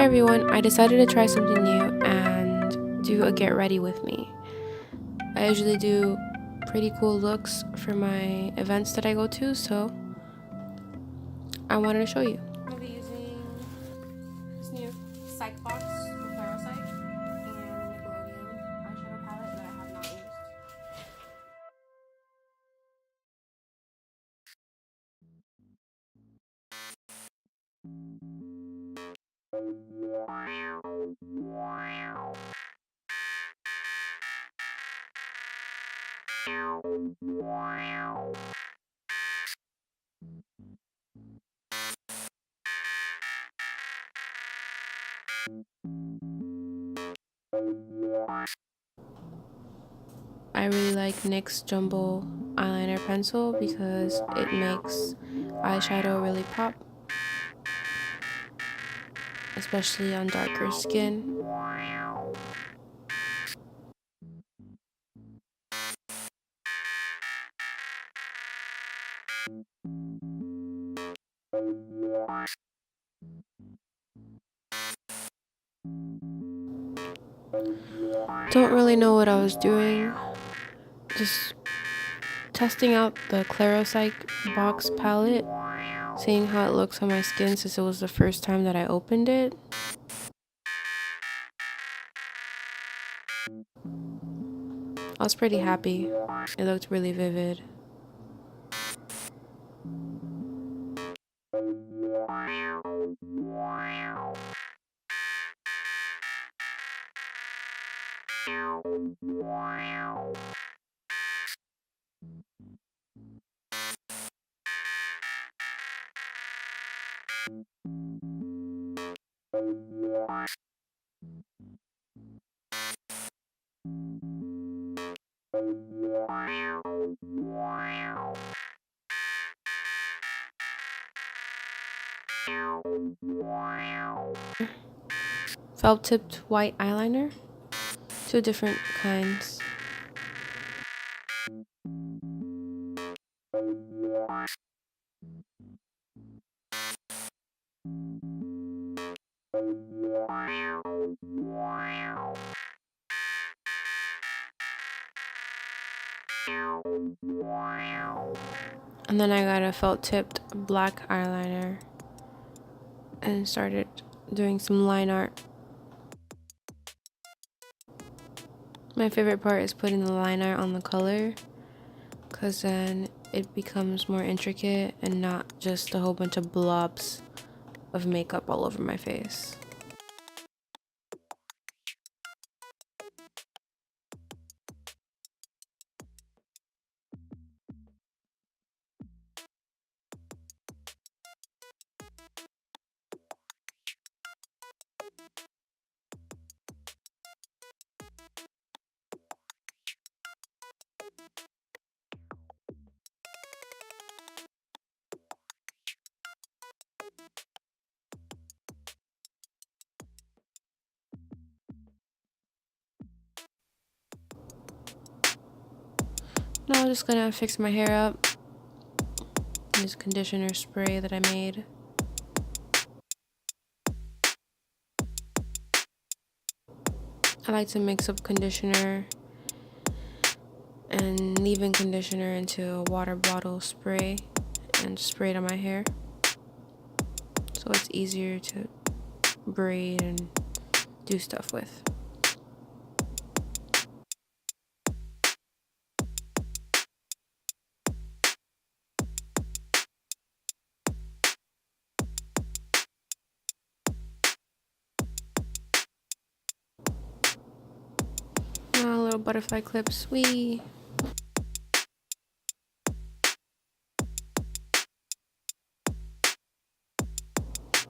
everyone, I decided to try something new and do a get ready with me. I usually do pretty cool looks for my events that I go to, so I wanted to show you. I'll be using this new Psych box from Claropsyche and Nickelodeon eyeshadow palette that I have not used. I really like NYX's Jumbo eyeliner pencil because it makes eyeshadow really pop, especially on darker skin. Don't really know what I was doing, just testing out the Claropsyche box palette, seeing how it looks on my skin since it was the first time that I opened it. I was pretty happy. It looked really vivid. Felt tipped white eyeliner, two different kinds. And then I got a felt tipped black eyeliner and started doing some line art. My favorite part is putting the line art on the color, because then it becomes more intricate and not just a whole bunch of blobs of makeup all over my face. Now I'm just gonna fix my hair up. This conditioner spray that I made. I like to mix up conditioner and leave-in conditioner into a water bottle spray and spray it on my hair, so it's easier to braid and do stuff with. Now little butterfly clips, wee.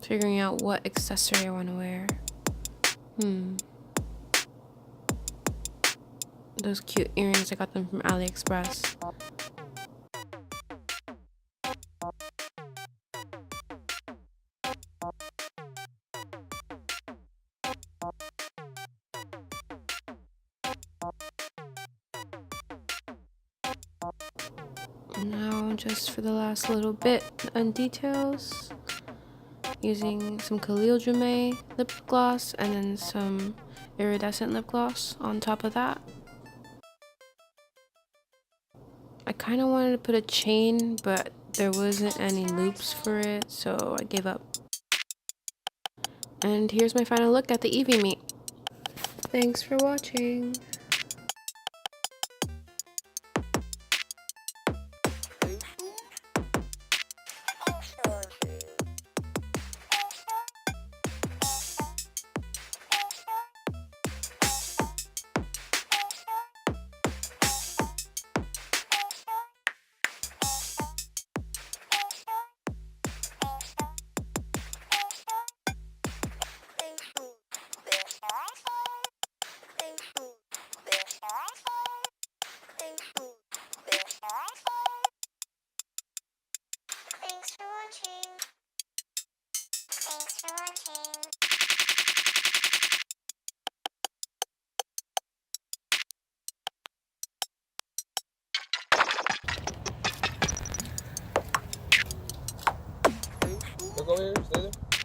Figuring out what accessory I want to wear. Those cute earrings, I got them from AliExpress. Now just for the last little bit on details, using some Kaliljumei lip gloss and then some iridescent lip gloss on top of that. I kind of wanted to put a chain, but there wasn't any loops for it, so I gave up. And here's my final look at the Eevee meet. Thanks for watching. Thanks for watching. Thanks for watching. Look over here, stay there.